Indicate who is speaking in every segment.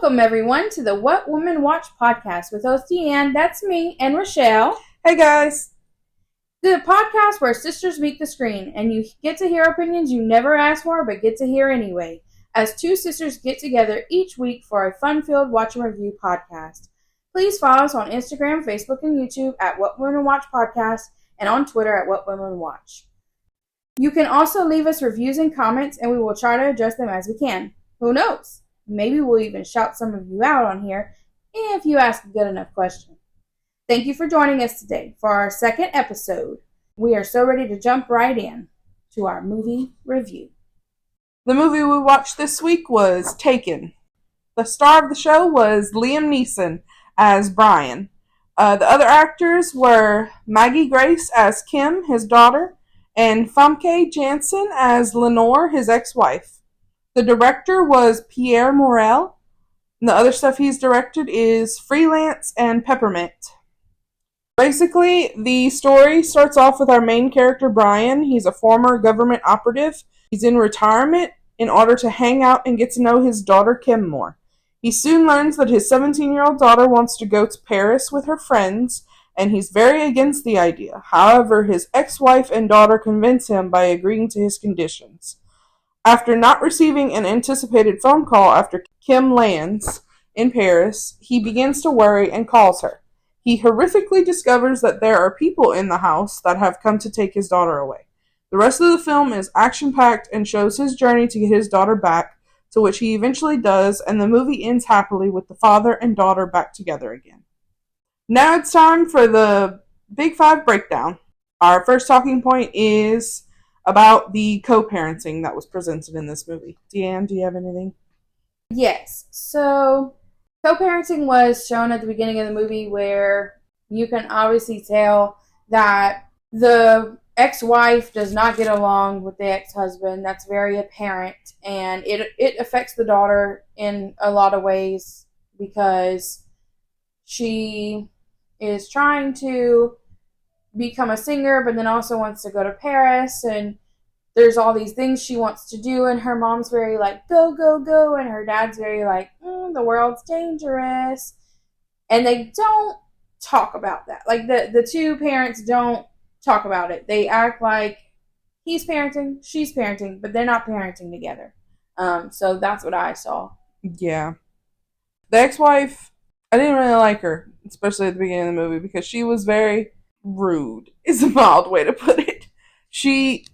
Speaker 1: Welcome, everyone, to the What Women Watch podcast with host Deanne, that's me, and Rochelle.
Speaker 2: Hey, guys.
Speaker 1: The podcast where sisters meet the screen, and you get to hear opinions you never asked for, but get to hear anyway, as two sisters get together each week for a fun-filled watch and review podcast. Please follow us on Instagram, Facebook, and YouTube at What Women Watch Podcast, and on Twitter at What Women Watch. You can also leave us reviews and comments, and we will try to address them as we can. Who knows? Maybe we'll even shout some of you out on here if you ask a good enough question. Thank you for joining us today for our second episode. We are so ready to jump right in to our movie review.
Speaker 2: The movie we watched this week was Taken. The star of the show was Liam Neeson as Brian. The other actors were Maggie Grace as Kim, his daughter, and Famke Janssen as Lenore, his ex-wife. The director was Pierre Morel. And the other stuff he's directed is Freelance and Peppermint. Basically, the story starts off with our main character, Brian. He's a former government operative. He's in retirement in order to hang out and get to know his daughter, Kim, more. He soon learns that his 17-year-old daughter wants to go to Paris with her friends, and he's very against the idea. However, his ex-wife and daughter convince him by agreeing to his conditions. After not receiving an anticipated phone call after Kim lands in Paris, he begins to worry and calls her. He horrifically discovers that there are people in the house that have come to take his daughter away. The rest of the film is action-packed and shows his journey to get his daughter back, to which he eventually does, and the movie ends happily with the father and daughter back together again. Now it's time for the Big Five breakdown. Our first talking point is about the co-parenting that was presented in this movie. Deanne, do you have anything?
Speaker 1: Yes. So, co-parenting was shown at the beginning of the movie where you can obviously tell that the ex-wife does not get along with the ex-husband. That's very apparent. And it affects the daughter in a lot of ways because she is trying to become a singer, but then also wants to go to Paris, and there's all these things she wants to do, and her mom's very like, go, go, go, and her dad's very like, the world's dangerous, and they don't talk about that. Like, the two parents don't talk about it. They act like he's parenting, she's parenting, but they're not parenting together. So that's what I saw.
Speaker 2: Yeah. The ex-wife, I didn't really like her, especially at the beginning of the movie, because she was very rude, is a mild way to put it.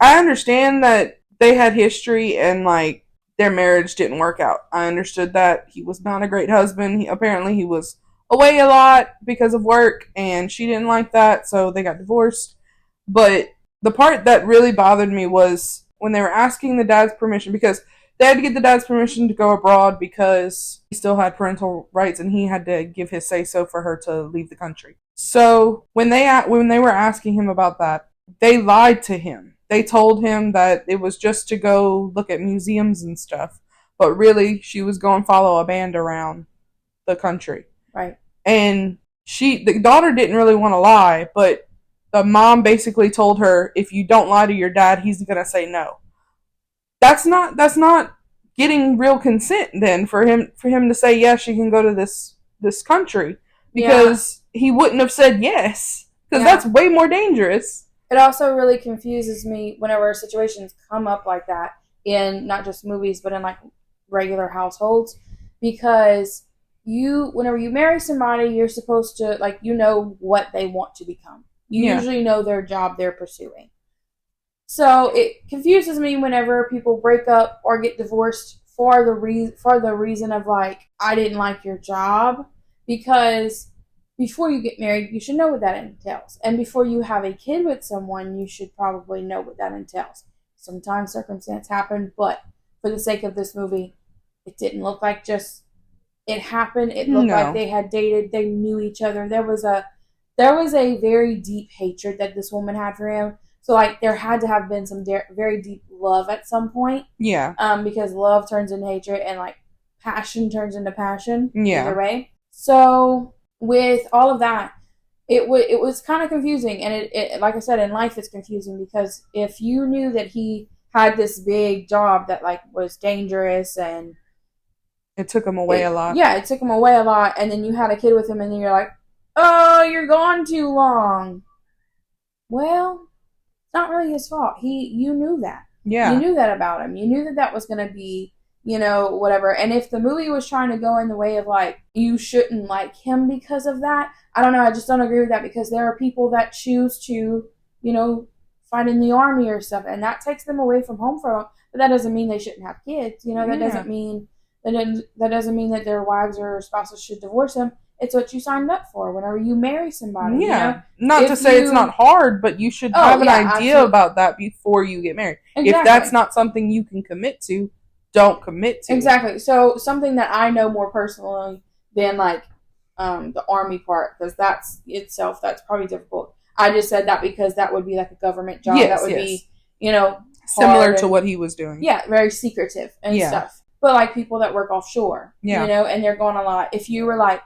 Speaker 2: I understand that they had history and, like, their marriage didn't work out. I understood that. He was not a great husband. Apparently he was away a lot because of work, and she didn't like that, so they got divorced. But the part that really bothered me was when they were asking the dad's permission, because they had to get the dad's permission to go abroad because he still had parental rights and he had to give his say-so for her to leave the country. So when they were asking him about that, they lied to him. They told him that it was just to go look at museums and stuff, but really she was going to follow a band around the country.
Speaker 1: Right. And
Speaker 2: the daughter didn't really want to lie, but the mom basically told her, if you don't lie to your dad, he's going to say no. That's not getting real consent then for him to say yes, you can go to this country, because he wouldn't have said yes, because that's way more dangerous.
Speaker 1: It also really confuses me whenever situations come up like that in not just movies but in like regular households, because whenever you marry somebody, you're supposed to, like, you know what they want to become. You usually know their job they're pursuing. So it confuses me whenever people break up or get divorced for the reason of, like, I didn't like your job, because before you get married, you should know what that entails. And before you have a kid with someone, you should probably know what that entails. Sometimes circumstance happened, but for the sake of this movie, it didn't look like just it happened. It looked like they had dated, they knew each other. There was a very deep hatred that this woman had for him. So, like, there had to have been some very deep love at some point.
Speaker 2: Yeah.
Speaker 1: Because love turns into hatred, and, like, passion turns into passion.
Speaker 2: Yeah.
Speaker 1: Either way. So, with all of that, it was kind of confusing. And it like I said, in life it's confusing, because if you knew that he had this big job that, like, was dangerous and
Speaker 2: It took him away a lot.
Speaker 1: Yeah, it took him away a lot, and then you had a kid with him, and then you're like, oh, you're gone too long. Well, it's not really his fault. You knew that.
Speaker 2: Yeah.
Speaker 1: You knew that about him. You knew that was going to be, whatever. And if the movie was trying to go in the way of, like, you shouldn't like him because of that, I don't know. I just don't agree with that, because there are people that choose to, fight in the army or stuff, and that takes them away from home for. But that doesn't mean they shouldn't have kids. That doesn't mean that doesn't mean that their wives or spouses should divorce them. It's what you signed up for whenever you marry somebody.
Speaker 2: Yeah. Not to say it's not hard, but you should have an idea about that before you get married. Exactly. If that's not something you can commit to, don't commit to.
Speaker 1: Exactly. So something that I know more personally than like the army part, because that's probably difficult. I just said that because that would be like a government job. Yes, that would be,
Speaker 2: similar to what he was doing.
Speaker 1: Yeah, very secretive and stuff. But like people that work offshore, and they're going a lot. If you were like,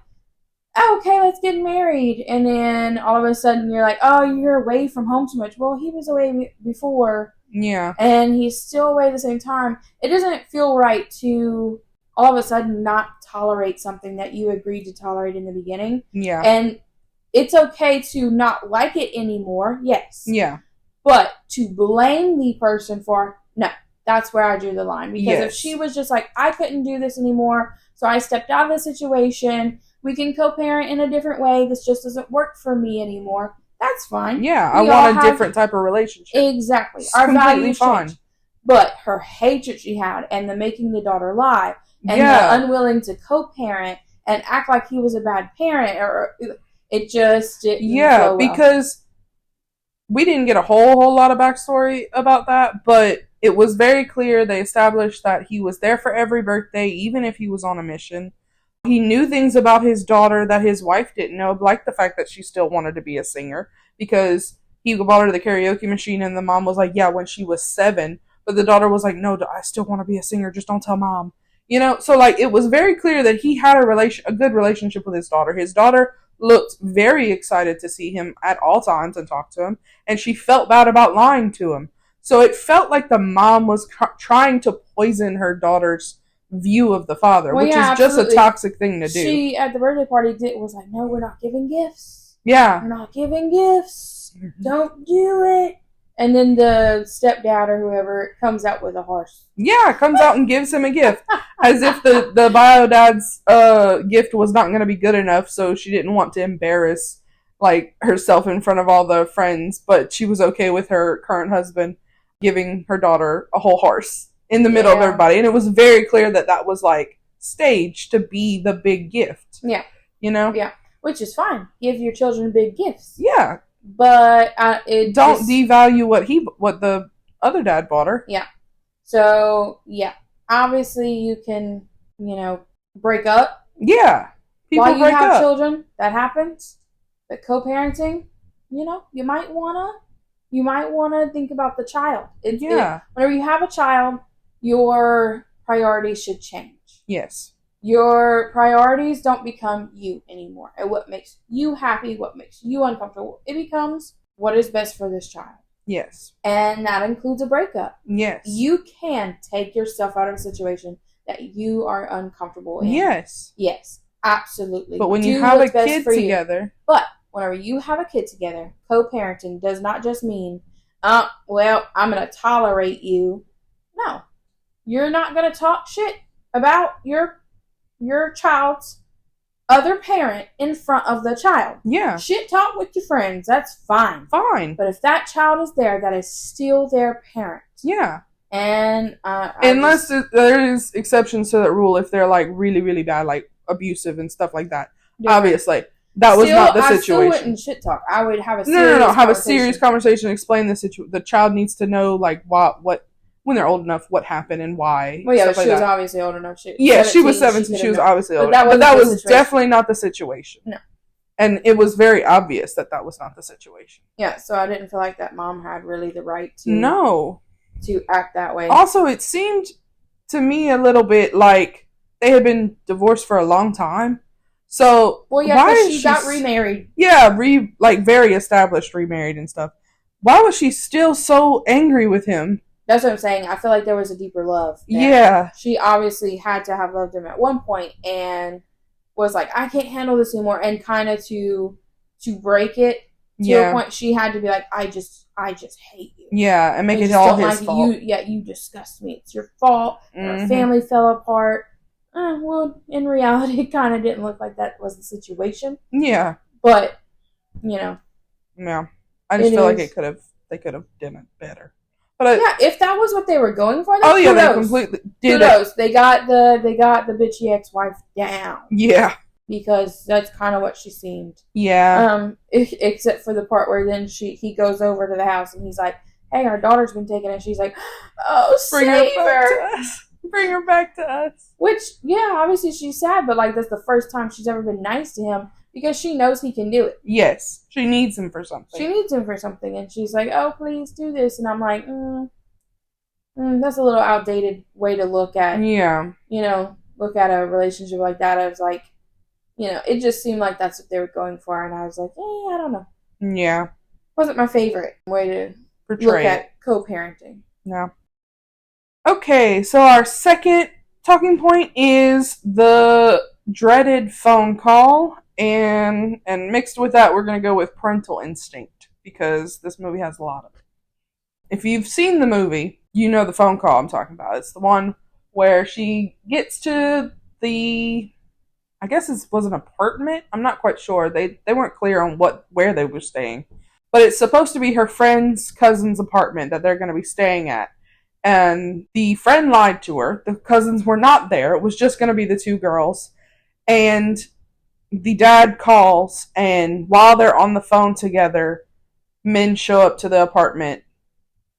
Speaker 1: oh, okay, let's get married, and then all of a sudden you're like, oh, you're away from home too much. Well, he was away before.
Speaker 2: Yeah.
Speaker 1: And he's still away at the same time. It doesn't feel right to all of a sudden not tolerate something that you agreed to tolerate in the beginning.
Speaker 2: Yeah.
Speaker 1: And it's okay to not like it anymore, yes.
Speaker 2: Yeah.
Speaker 1: But to blame the person for, no. That's where I drew the line. Because if she was just like, I couldn't do this anymore, so I stepped out of the situation, we can co-parent in a different way, this just doesn't work for me anymore, that's fine.
Speaker 2: Yeah, I want a different type of relationship.
Speaker 1: Exactly.
Speaker 2: It's our values
Speaker 1: change. But her hatred she had, and the making the daughter lie, and the unwilling to co-parent, and act like he was a bad parent, or it just didn't go well.
Speaker 2: Because we didn't get a whole lot of backstory about that, but it was very clear they established that he was there for every birthday, even if he was on a mission. He knew things about his daughter that his wife didn't know, like the fact that she still wanted to be a singer, because he bought her the karaoke machine, and the mom was like, yeah, when she was 7. But the daughter was like, no, I still want to be a singer, just don't tell mom. So like it was very clear that he had a good relationship with his daughter. His daughter looked very excited to see him at all times and talk to him, and she felt bad about lying to him. So it felt like the mom was trying to poison her daughter's view of the father, which is just a toxic thing to do.
Speaker 1: She, at the birthday party, was like, no, we're not giving gifts.
Speaker 2: Yeah.
Speaker 1: We're not giving gifts. Don't do it. And then the stepdad or whoever comes out with a horse.
Speaker 2: Yeah, comes out and gives him a gift. As if the bio dad's gift was not going to be good enough, so she didn't want to embarrass like herself in front of all the friends, but she was okay with her current husband giving her daughter a whole horse in the middle of everybody. And it was very clear that was like staged to be the big gift.
Speaker 1: Yeah.
Speaker 2: Yeah.
Speaker 1: Which is fine. Give your children big gifts.
Speaker 2: Yeah.
Speaker 1: But
Speaker 2: don't devalue what the other dad bought her.
Speaker 1: Yeah. So, yeah. Obviously you can, break up.
Speaker 2: Yeah.
Speaker 1: People while you break have up. Children, that happens. But co-parenting, you might wanna think about the child. Whenever you have a child, your priorities should change.
Speaker 2: Yes.
Speaker 1: Your priorities don't become you anymore. And what makes you happy, what makes you uncomfortable, it becomes what is best for this child.
Speaker 2: Yes.
Speaker 1: And that includes a breakup.
Speaker 2: Yes.
Speaker 1: You can take yourself out of a situation that you are uncomfortable in.
Speaker 2: Yes.
Speaker 1: Yes, absolutely.
Speaker 2: But when you have a kid together.
Speaker 1: But whenever you have a kid together, co-parenting does not just mean, I'm going to tolerate you. No. You're not going to talk shit about your child's other parent in front of the child.
Speaker 2: Yeah.
Speaker 1: Shit talk with your friends. That's fine.
Speaker 2: Fine.
Speaker 1: But if that child is there, that is still their parent.
Speaker 2: Yeah.
Speaker 1: And
Speaker 2: unless there is exceptions to that rule, if they're like really, really bad, like abusive and stuff like that. Yeah. Obviously. That was not the situation. I still wouldn't
Speaker 1: shit talk. I would have a serious conversation.
Speaker 2: Have a serious conversation. Explain the situation. The child needs to know, like, what when they're old enough, what happened and why.
Speaker 1: Well, yeah, she was obviously old enough. She
Speaker 2: was 17. She was obviously old enough. But that was definitely not the situation.
Speaker 1: No.
Speaker 2: And it was very obvious that was not the situation.
Speaker 1: Yeah, so I didn't feel like that mom had really the right to act that way.
Speaker 2: Also, it seemed to me a little bit like they had been divorced for a long time. So,
Speaker 1: why she got remarried.
Speaker 2: Yeah, very established remarried and stuff. Why was she still so angry with him?
Speaker 1: That's what I'm saying. I feel like there was a deeper love there.
Speaker 2: Yeah.
Speaker 1: She obviously had to have loved him at one point and was like, I can't handle this anymore, and kind of to break it to a point, she had to be like, I just hate you.
Speaker 2: Yeah, and make it all his fault.
Speaker 1: You disgust me. It's your fault. Our family fell apart. Well, in reality, it kind of didn't look like that was the situation.
Speaker 2: Yeah.
Speaker 1: But, you know.
Speaker 2: Yeah. I just feel like they could have done it better. But
Speaker 1: yeah, if that was what they were going for,
Speaker 2: then kudos. They completely did
Speaker 1: kudos. They got the bitchy ex-wife down.
Speaker 2: Yeah.
Speaker 1: Because that's kind of what she seemed.
Speaker 2: Yeah.
Speaker 1: Except for the part where then he goes over to the house and he's like, "Hey, our daughter's been taken," and she's like, "Oh, save her.
Speaker 2: Bring her back to us."
Speaker 1: Which, yeah, obviously she's sad, but like that's the first time she's ever been nice to him because she knows he can do it.
Speaker 2: Yes, she needs him for something.
Speaker 1: And she's like, "Oh, please do this," and I'm like, that's a little outdated way to look at.
Speaker 2: Yeah.
Speaker 1: Look at a relationship like that. I was like. It just seemed like that's what they were going for, and I was like, I don't know.
Speaker 2: Yeah.
Speaker 1: Wasn't my favorite way to
Speaker 2: portray
Speaker 1: at co-parenting.
Speaker 2: No. Okay, so our second talking point is the dreaded phone call, and mixed with that, we're going to go with parental instinct, because this movie has a lot of it. If you've seen the movie, you know the phone call I'm talking about. It's the one where she gets to the... I guess it was an apartment. I'm not quite sure. They weren't clear on where they were staying. But it's supposed to be her friend's cousin's apartment that they're going to be staying at. And the friend lied to her. The cousins were not there. It was just going to be the two girls. And the dad calls, and while they're on the phone together, men show up to the apartment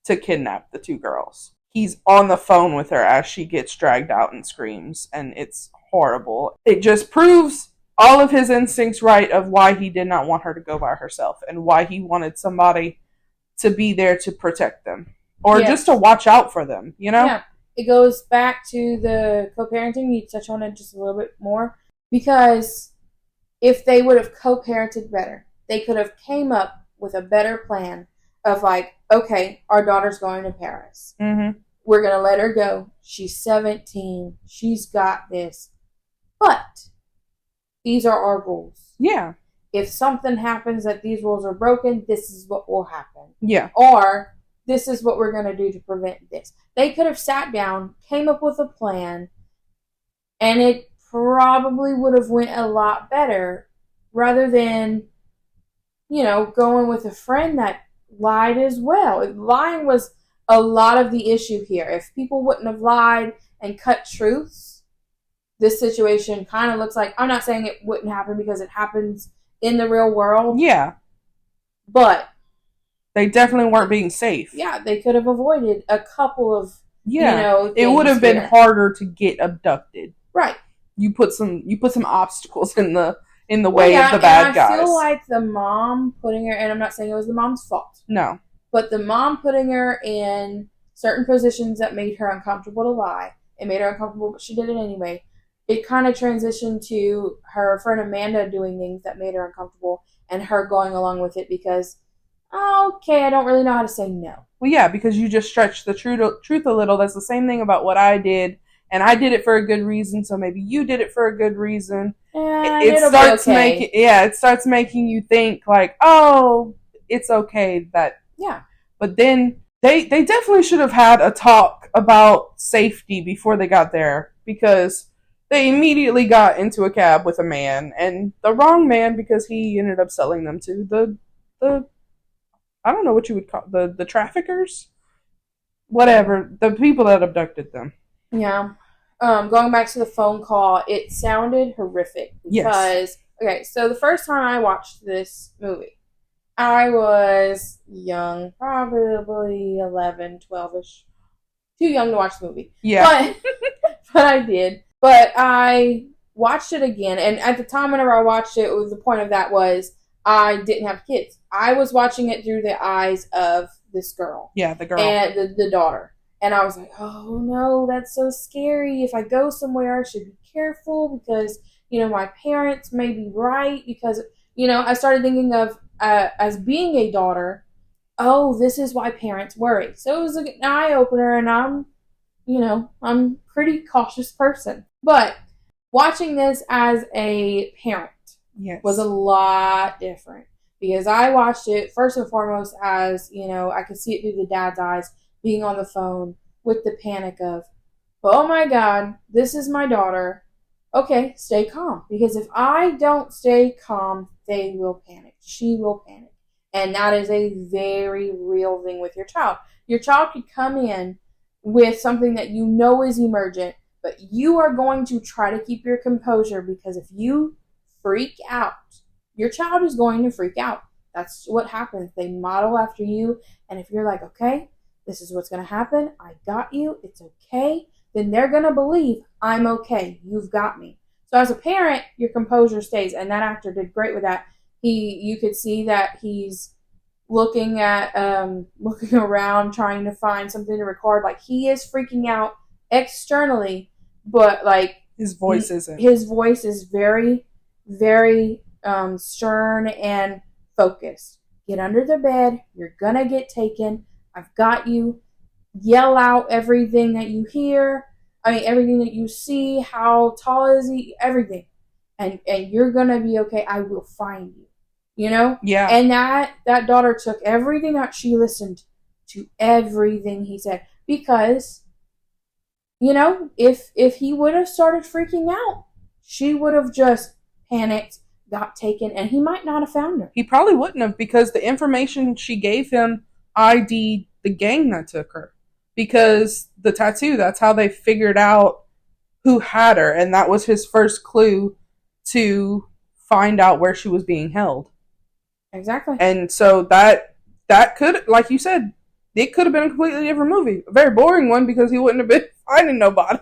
Speaker 2: to kidnap the two girls. He's on the phone with her as she gets dragged out and screams, and it's horrible. It just proves all of his instincts right of why he did not want her to go by herself and why he wanted somebody to be there to protect them or just to watch out for them, Yeah,
Speaker 1: it goes back to the co-parenting. You touch on it just a little bit more because if they would have co-parented better, they could have came up with a better plan of like, okay, our daughter's going to Paris.
Speaker 2: Mm-hmm.
Speaker 1: We're going to let her go. She's 17. She's got this. But these are our rules.
Speaker 2: Yeah.
Speaker 1: If something happens that these rules are broken, this is what will happen.
Speaker 2: Yeah.
Speaker 1: Or this is what we're going to do to prevent this. They could have sat down, came up with a plan, and it probably would have went a lot better rather than, going with a friend that lied as well. Lying was a lot of the issue here. If people wouldn't have lied and cut truths, this situation kind of looks like, I'm not saying it wouldn't happen because it happens in the real world.
Speaker 2: Yeah.
Speaker 1: But
Speaker 2: they definitely weren't being safe.
Speaker 1: Yeah, they could have avoided a couple of,
Speaker 2: it would have been harder to get abducted.
Speaker 1: Right.
Speaker 2: You put some obstacles in the way of the bad guys.
Speaker 1: I feel like the mom putting her, and I'm not saying it was the mom's fault.
Speaker 2: No.
Speaker 1: But the mom putting her in certain positions that made her uncomfortable to lie. It made her uncomfortable, but she did it anyway. It kind of transitioned to her friend Amanda doing things that made her uncomfortable and her going along with it because, okay, I don't really know how to say no.
Speaker 2: Well, yeah, because you just stretch the truth a little. That's the same thing about what I did, and I did it for a good reason, so maybe you did it for a good reason.
Speaker 1: Yeah,
Speaker 2: it starts making you think like, oh, it's okay that...
Speaker 1: Yeah.
Speaker 2: But then they definitely should have had a talk about safety before they got there because... They immediately got into a cab with a man, and the wrong man because he ended up selling them to the I don't know what you would call the traffickers, whatever, the people that abducted them.
Speaker 1: Yeah. Going back to the phone call, it sounded horrific because okay, so the first time I watched this movie, I was young, probably 11, 12ish, too young to watch the movie.
Speaker 2: Yeah,
Speaker 1: but I did. But I watched it again, and at the time whenever I watched it, the point of that was I didn't have kids. I was watching it through the eyes of this girl.
Speaker 2: Yeah, the girl.
Speaker 1: And the daughter. And I was like, oh no, that's so scary. If I go somewhere, I should be careful because, my parents may be right. Because, I started thinking of, as being a daughter oh, this is why parents worry. So it was an eye opener, and I'm a pretty cautious person. But watching this as a parent was a lot different because I watched it first and foremost as, I could see it through the dad's eyes being on the phone with the panic of, oh my God, this is my daughter. Okay, stay calm. Because if I don't stay calm, they will panic. She will panic. And that is a very real thing with your child. Your child could come in with something that you know is emergent, but you are going to try to keep your composure because if you freak out, your child is going to freak out. That's what happens. They model after you. And if you're like, okay, this is what's going to happen. I got you. It's okay. Then they're going to believe I'm okay. You've got me. So as a parent, your composure stays. And that actor did great with that. You could see that he's looking around, trying to find something to record. Like, he is freaking out externally, but like
Speaker 2: his voice isn't.
Speaker 1: His voice is very, very stern and focused. Get under the bed. You're gonna get taken. I've got you. Yell out everything that you hear. Everything that you see. How tall is he? Everything. And you're gonna be okay. I will find you.
Speaker 2: Yeah.
Speaker 1: And that daughter took everything that she listened to, everything he said, because if he would have started freaking out, she would have just panicked, got taken, and he might not have found her.
Speaker 2: He probably wouldn't have, because the information she gave him ID'd the gang that took her, because the tattoo, that's how they figured out who had her, and that was his first clue to find out where she was being held.
Speaker 1: Exactly.
Speaker 2: And so that could, like you said, it could have been a completely different movie. A very boring one because he wouldn't have been finding nobody,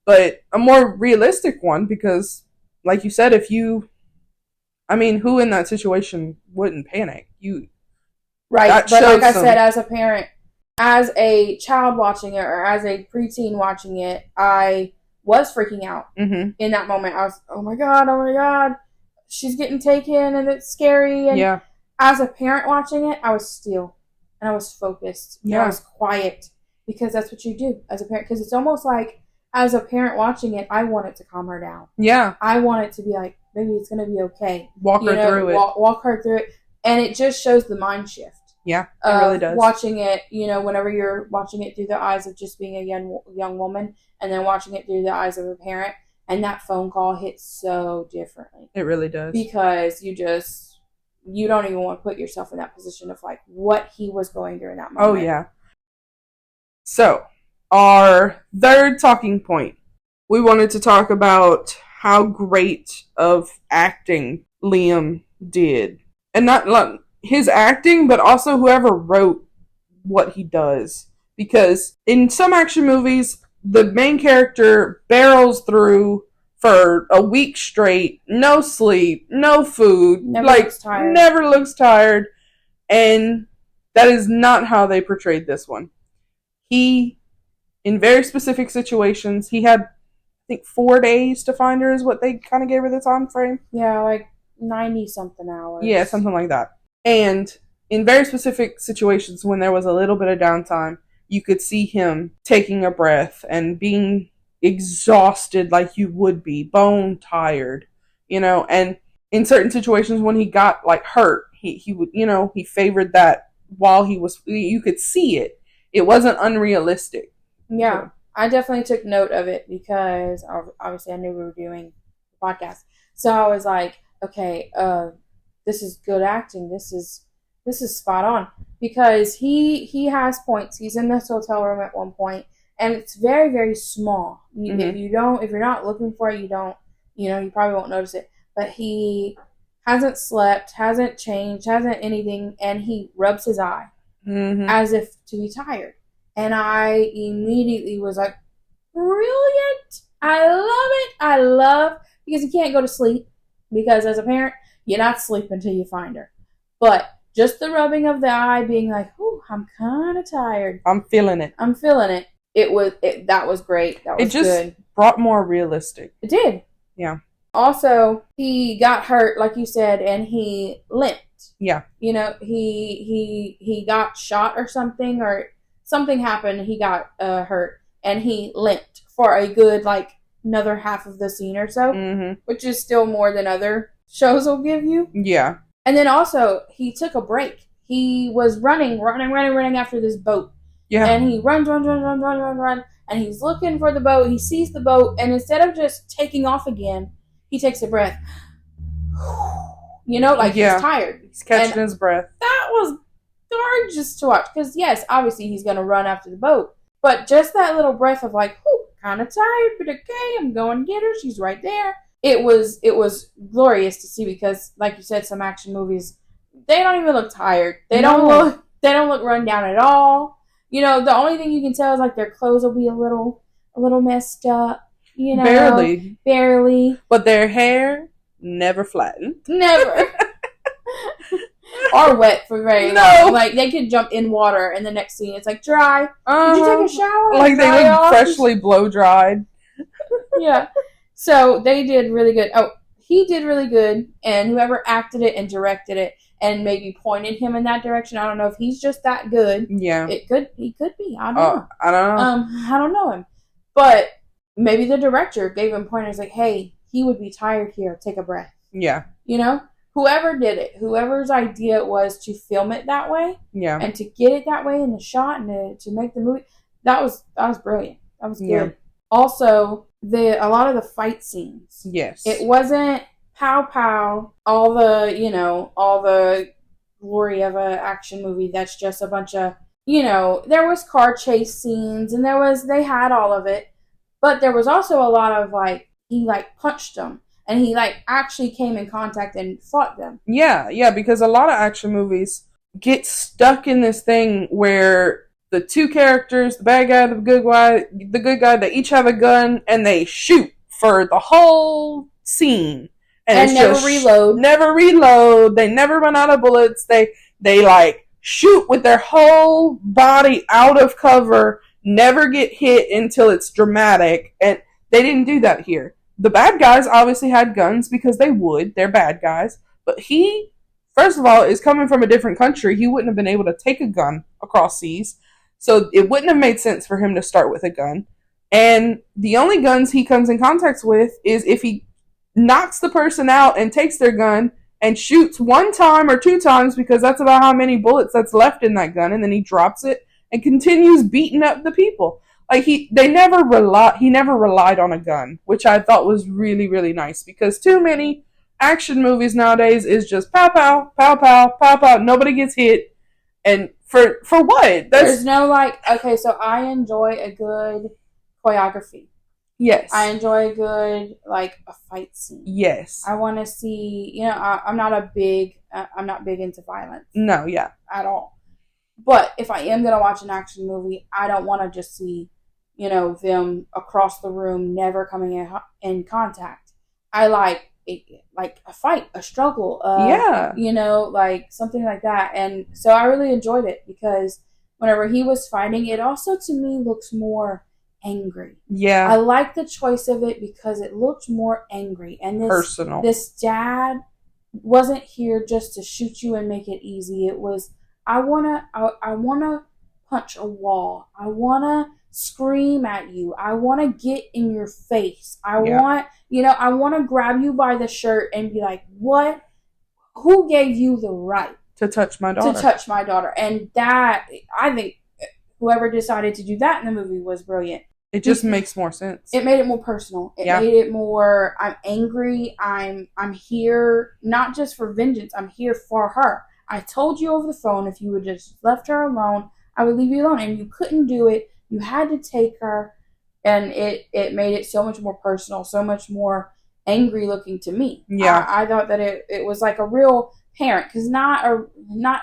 Speaker 2: But a more realistic one because, like you said, who in that situation wouldn't panic?
Speaker 1: Right, but like I said, as a parent, as a child watching it or as a preteen watching it, I was freaking out in that moment. I was, oh my God. She's getting taken and it's scary. And as a parent watching it, I was still and I was focused. And I was quiet because that's what you do as a parent. Because it's almost like as a parent watching it, I want it to calm her down.
Speaker 2: Yeah.
Speaker 1: I want it to be like, maybe it's going to be okay.
Speaker 2: Walk her through it.
Speaker 1: Walk her through it. And it just shows the mind shift.
Speaker 2: Yeah, it really does.
Speaker 1: Watching it, whenever you're watching it through the eyes of just being a young woman and then watching it through the eyes of a parent. And that phone call hits so differently.
Speaker 2: It really does.
Speaker 1: Because you don't even want to put yourself in that position of like what he was going through in that moment.
Speaker 2: Oh, yeah. So, our third talking point. We wanted to talk about how great of acting Liam did. And not his acting, but also whoever wrote what he does. Because in some action movies, the main character barrels through for a week straight, no sleep, no food, never looks tired, and that is not how they portrayed this one. He, in very specific situations, he had, I think, 4 days to find her is what they kind of gave her the time frame.
Speaker 1: Yeah, like 90-something hours.
Speaker 2: Yeah, something like that. And in very specific situations, when there was a little bit of downtime, you could see him taking a breath and being exhausted like you would be, bone tired, and in certain situations when he got hurt, he would, he favored that while you could see it. It wasn't unrealistic.
Speaker 1: Yeah, so. I definitely took note of it because obviously I knew we were doing the podcast. So I was like, okay, this is good acting. This is spot on. Because he has points. He's in this hotel room at one point, and it's very, very small. If you're not looking for it, you probably won't notice it. But he hasn't slept, hasn't changed, hasn't anything, and he rubs his eye as if to be tired. And I immediately was like, brilliant! I love because you can't go to sleep because as a parent, you're not sleeping until you find her. But just the rubbing of the eye, being like, "Ooh, I'm kind of tired.
Speaker 2: I'm feeling it.
Speaker 1: That was great. That was good.
Speaker 2: It just brought more realistic.
Speaker 1: It did.
Speaker 2: Yeah.
Speaker 1: also, he got hurt, like you said, and he limped.
Speaker 2: Yeah.
Speaker 1: You know, he got shot or something happened. He got hurt, and he limped for a good, like, another half of the scene or so, which is still more than other shows will give you.
Speaker 2: Yeah.
Speaker 1: And then also, he took a break. He was running after this boat.
Speaker 2: Yeah.
Speaker 1: And he runs, and he's looking for the boat. He sees the boat, and instead of just taking off again, he takes a breath. You know, like he's tired.
Speaker 2: He's catching his breath.
Speaker 1: That was gorgeous to watch. Because, yes, obviously he's going to run after the boat. But just that little breath of like, kind of tired, but okay, I'm going to get her. She's right there. It was glorious to see because, like you said, some action movies, they don't even look tired. They don't look run down at all. You know, the only thing you can tell is like their clothes will be a little messed up. You know, barely.
Speaker 2: But their hair never flattened.
Speaker 1: Never. Or wet for very long. Like they could jump in water, and the next scene it's like dry. Did you take a shower?
Speaker 2: Like they look freshly blow dried.
Speaker 1: Yeah. So they did really good. Oh, he did really good, and whoever acted it and directed it and maybe pointed him in that direction. I don't know if he's just that good.
Speaker 2: Yeah.
Speaker 1: He could be. I don't know.
Speaker 2: I don't know.
Speaker 1: I don't know him. But maybe the director gave him pointers like, hey, he would be tired here. Take a breath.
Speaker 2: Yeah.
Speaker 1: You know? Whoever did it, whoever's idea it was to film it that way.
Speaker 2: Yeah.
Speaker 1: And to get it that way in the shot and to make the movie, that was brilliant. That was good. Yeah. Also, a lot of the fight scenes.
Speaker 2: Yes.
Speaker 1: It wasn't pow pow, all the glory of an action movie that's just a bunch of, there was car chase scenes and they had all of it, but there was also a lot of he punched them and he actually came in contact and fought them.
Speaker 2: Yeah, because a lot of action movies get stuck in this thing where the two characters, the bad guy, the good guy, they each have a gun and they shoot for the whole scene. And
Speaker 1: never reload.
Speaker 2: Never reload. They never run out of bullets. They shoot with their whole body out of cover, never get hit until it's dramatic. And they didn't do that here. The bad guys obviously had guns because they're bad guys. But he, first of all, is coming from a different country. He wouldn't have been able to take a gun across seas. So it wouldn't have made sense for him to start with a gun. And the only guns he comes in contact with is if he knocks the person out and takes their gun and shoots one time or two times because that's about how many bullets that's left in that gun, and then he drops it and continues beating up the people. He never relied on a gun, which I thought was really, really nice because too many action movies nowadays is just pow pow, pow pow, pow pow, nobody gets hit. And for what?
Speaker 1: There's no okay, so I enjoy a good choreography.
Speaker 2: Yes.
Speaker 1: I enjoy a good, a fight scene.
Speaker 2: Yes.
Speaker 1: I want to see, I'm not big into violence.
Speaker 2: No, yeah.
Speaker 1: At all. But if I am going to watch an action movie, I don't want to just see, them across the room never coming in contact. I like a fight, a struggle.
Speaker 2: Yeah.
Speaker 1: Something like that. And so I really enjoyed it because whenever he was fighting, it also to me looks more angry.
Speaker 2: Yeah.
Speaker 1: I like the choice of it because it looked more angry. And
Speaker 2: personal.
Speaker 1: This dad wasn't here just to shoot you and make it easy. It was, I wanna punch a wall. I wanna scream at you. I wanna get in your face. I wanna grab you by the shirt and be like, what? Who gave you the right
Speaker 2: to touch my daughter?
Speaker 1: And that, I think, whoever decided to do that in the movie was brilliant.
Speaker 2: It just makes more sense.
Speaker 1: It made it more personal. It made it more, I'm angry. I'm here not just for vengeance. I'm here for her. I told you over the phone if you would just left her alone, I would leave you alone. And you couldn't do it. You had to take her. And it made it so much more personal, so much more angry looking to me.
Speaker 2: Yeah.
Speaker 1: I thought that it was like a real parent. Because not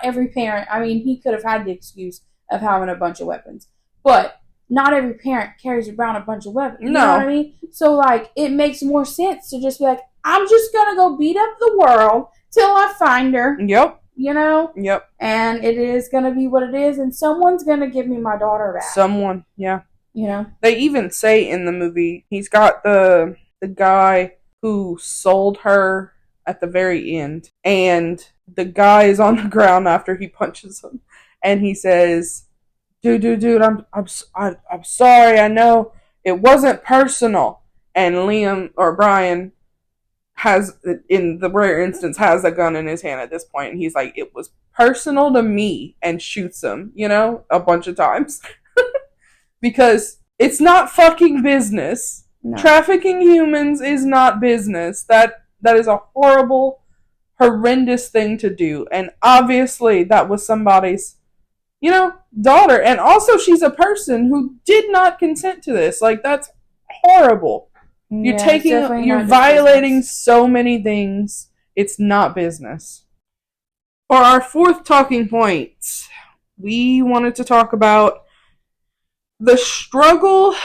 Speaker 1: every parent, I mean, he could have had the excuse of having a bunch of weapons. But not every parent carries around a bunch of weapons. You know what I mean? So, it makes more sense to just be like, I'm just going to go beat up the world till I find her.
Speaker 2: Yep.
Speaker 1: Yep. And it is going to be what it is, and someone's going to give me my daughter back.
Speaker 2: Someone, yeah.
Speaker 1: You know?
Speaker 2: They even say in the movie, he's got the guy who sold her at the very end. And the guy is on the ground after he punches him. And he says, dude, I'm sorry. I know it wasn't personal. And Liam, or Brian, has, in the rare instance, has a gun in his hand at this point. And he's like, it was personal to me, and shoots him, a bunch of times. Because it's not fucking business. No. Trafficking humans is not business. That is a horrible, horrendous thing to do. And obviously that was somebody's, daughter. And also she's a person who did not consent to this. Like, that's horrible. You're violating so many things. It's not business. For our fourth talking point, we wanted to talk about the struggle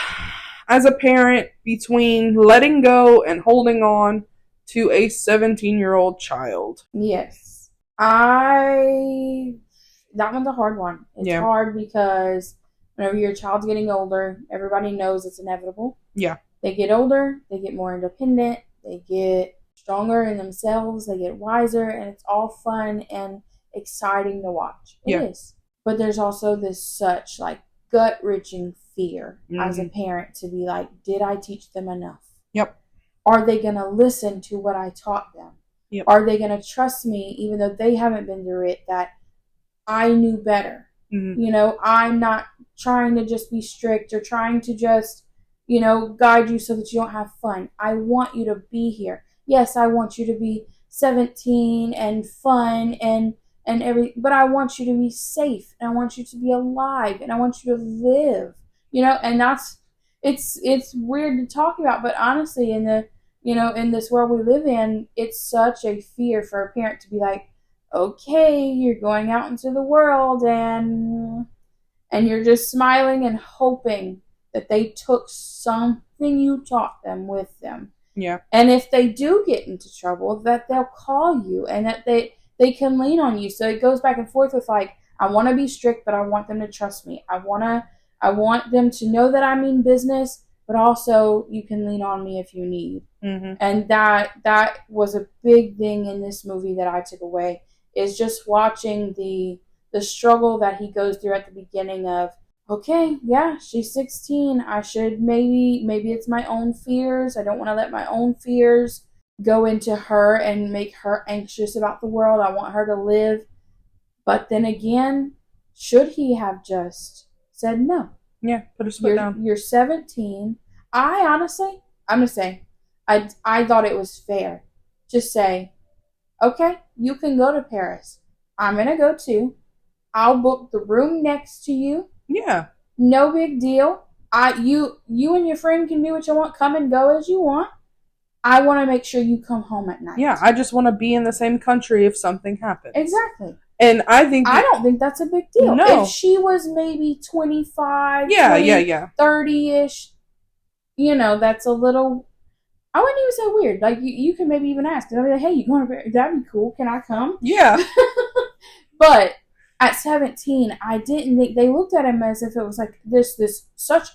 Speaker 2: as a parent between letting go and holding on to a 17-year-old child.
Speaker 1: Yes. That one's a hard one. It's hard because whenever your child's getting older, everybody knows it's inevitable.
Speaker 2: Yeah.
Speaker 1: They get older, they get more independent, they get stronger in themselves, they get wiser, and it's all fun and exciting to watch. It is. But there's also this such, gut-wrenching fear as a parent to be like, did I teach them enough?
Speaker 2: Yep.
Speaker 1: Are they going to listen to what I taught them?
Speaker 2: Yep.
Speaker 1: Are they going to trust me, even though they haven't been through it, that I knew better?
Speaker 2: Mm-hmm.
Speaker 1: I'm not trying to just be strict or trying to just, guide you so that you don't have fun. I want you to be here. Yes, I want you to be 17 and fun and but I want you to be safe, and I want you to be alive, and I want you to live, and it's weird to talk about, but honestly, in this world we live in, it's such a fear for a parent to be like, okay, you're going out into the world, and you're just smiling and hoping that they took something you taught them with them.
Speaker 2: Yeah.
Speaker 1: And if they do get into trouble, that they'll call you, and that they can lean on you. So it goes back and forth with I want to be strict, but I want them to trust me. I want them to know that I mean business, but also you can lean on me if you need.
Speaker 2: Mm-hmm.
Speaker 1: And that was a big thing in this movie that I took away, is just watching the struggle that he goes through at the beginning of, okay, yeah, she's 16. I should maybe it's my own fears. I don't want to let my own fears go into her and make her anxious about the world. I want her to live. But then again, should he have just said no?
Speaker 2: Yeah, put her foot down.
Speaker 1: You're 17. I honestly, I'm going to say, I thought it was fair. Just say, okay, you can go to Paris. I'm going to go too. I'll book the room next to you.
Speaker 2: Yeah.
Speaker 1: No big deal. You and your friend can do what you want. Come and go as you want. I want to make sure you come home at night.
Speaker 2: Yeah, I just want to be in the same country if something happens.
Speaker 1: Exactly.
Speaker 2: And I
Speaker 1: don't think that's a big deal.
Speaker 2: No.
Speaker 1: If she was maybe 25, 30-ish, that's a little, I wouldn't even say weird. Like, you can maybe even ask. I'd be like, hey, you going to, that'd be cool. Can I come?
Speaker 2: Yeah.
Speaker 1: But at 17, I didn't think, they looked at him as if it was like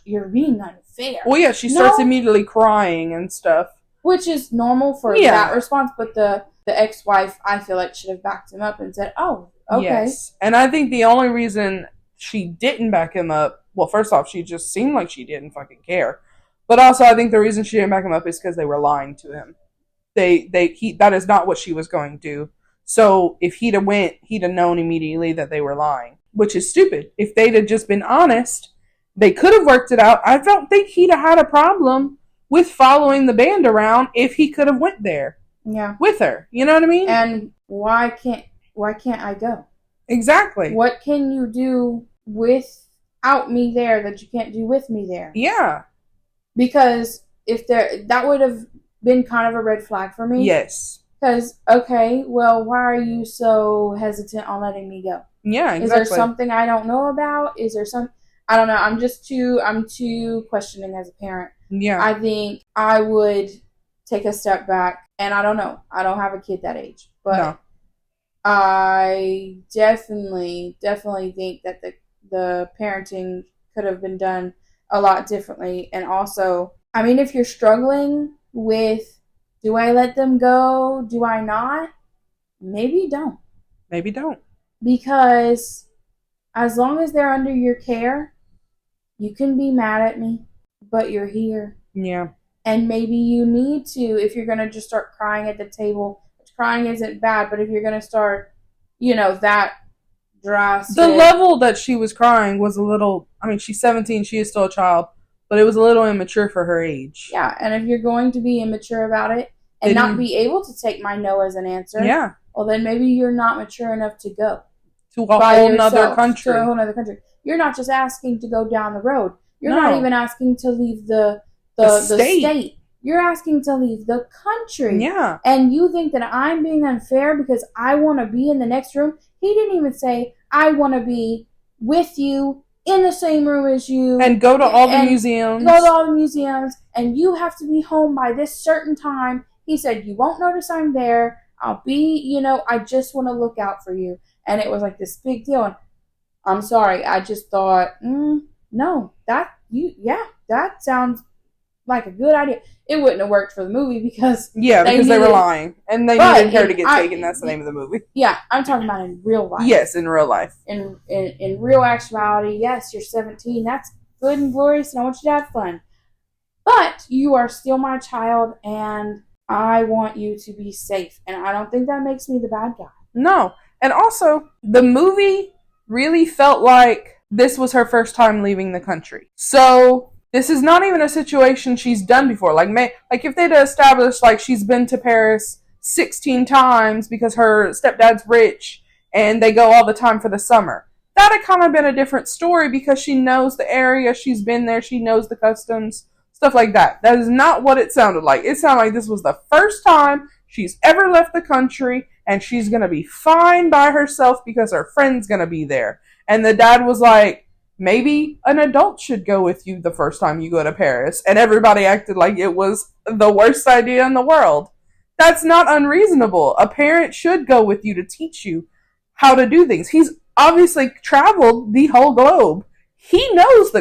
Speaker 1: you're being unfair.
Speaker 2: Well, yeah, she starts immediately crying and stuff.
Speaker 1: Which is normal for that response, but the ex-wife, I feel like, should have backed him up and said, oh, okay.
Speaker 2: Yes. And I think the only reason she didn't back him up, well, first off, she just seemed like she didn't fucking care. But also, I think the reason she didn't back him up is because they were lying to him. That is not what she was going to do. So if he'd have went, he'd have known immediately that they were lying, which is stupid. If they'd have just been honest, they could have worked it out. I don't think he'd have had a problem with following the band around if he could have went there.
Speaker 1: Yeah.
Speaker 2: With her. You know what I mean?
Speaker 1: And why can't I go?
Speaker 2: Exactly.
Speaker 1: What can you do without me there that you can't do with me there?
Speaker 2: Yeah.
Speaker 1: Because that would have been kind of a red flag for me.
Speaker 2: Yes.
Speaker 1: Because, okay, well, why are you so hesitant on letting me go?
Speaker 2: Yeah, exactly.
Speaker 1: Is there something I don't know about? Is there I don't know. I'm too questioning as a parent.
Speaker 2: Yeah.
Speaker 1: I think I would take a step back, and I don't know. I don't have a kid that age, but no. I definitely think that the parenting could have been done a lot differently. And also, I mean, if you're struggling with Do I let them go? Do I not? Maybe don't.
Speaker 2: Maybe don't.
Speaker 1: Because as long as they're under your care, you can be mad at me, but you're here.
Speaker 2: Yeah.
Speaker 1: And maybe you need to, if you're going to just start crying at the table, which crying isn't bad, but if you're going to start, that drastic.
Speaker 2: The level that she was crying was a little, she's 17, she is still a child, but it was a little immature for her age.
Speaker 1: Yeah, and if you're going to be immature about it and not be able to take my no as an answer,
Speaker 2: yeah,
Speaker 1: well, then maybe you're not mature enough to go.
Speaker 2: To a whole nother country.
Speaker 1: To a whole nother country. You're not just asking to go down the road. You're not even asking to leave the state. You're asking to leave the country.
Speaker 2: Yeah.
Speaker 1: And you think that I'm being unfair because I want to be in the next room? He didn't even say, I want to be with you in the same room as you.
Speaker 2: And go to all the museums.
Speaker 1: Go to all the museums. And you have to be home by this certain time. He said, you won't notice I'm there. I'll be, I just want to look out for you. And it was like this big deal. And I'm sorry. I just thought, no, that sounds like a good idea. It wouldn't have worked for the movie because
Speaker 2: they were lying and they needed her to get taken. That's the name of the movie.
Speaker 1: Yeah, I'm talking about in real life.
Speaker 2: Yes, in real life.
Speaker 1: In real actuality, yes, you're 17. That's good and glorious, and I want you to have fun. But you are still my child, and I want you to be safe. And I don't think that makes me the bad guy.
Speaker 2: No, and also the movie really felt like this was her first time leaving the country. So this is not even a situation she's done before. Like if they'd established like she's been to Paris 16 times because her stepdad's rich and they go all the time for the summer, that had kind of been a different story because she knows the area, she's been there, she knows the customs, stuff like that. That is not what it sounded like. It sounded like this was the first time she's ever left the country and she's going to be fine by herself because her friend's going to be there. And the dad was like, maybe an adult should go with you the first time you go to Paris. And everybody acted like it was the worst idea in the world. That's not unreasonable. A parent should go with you to teach you how to do things. He's obviously traveled the whole globe. He knows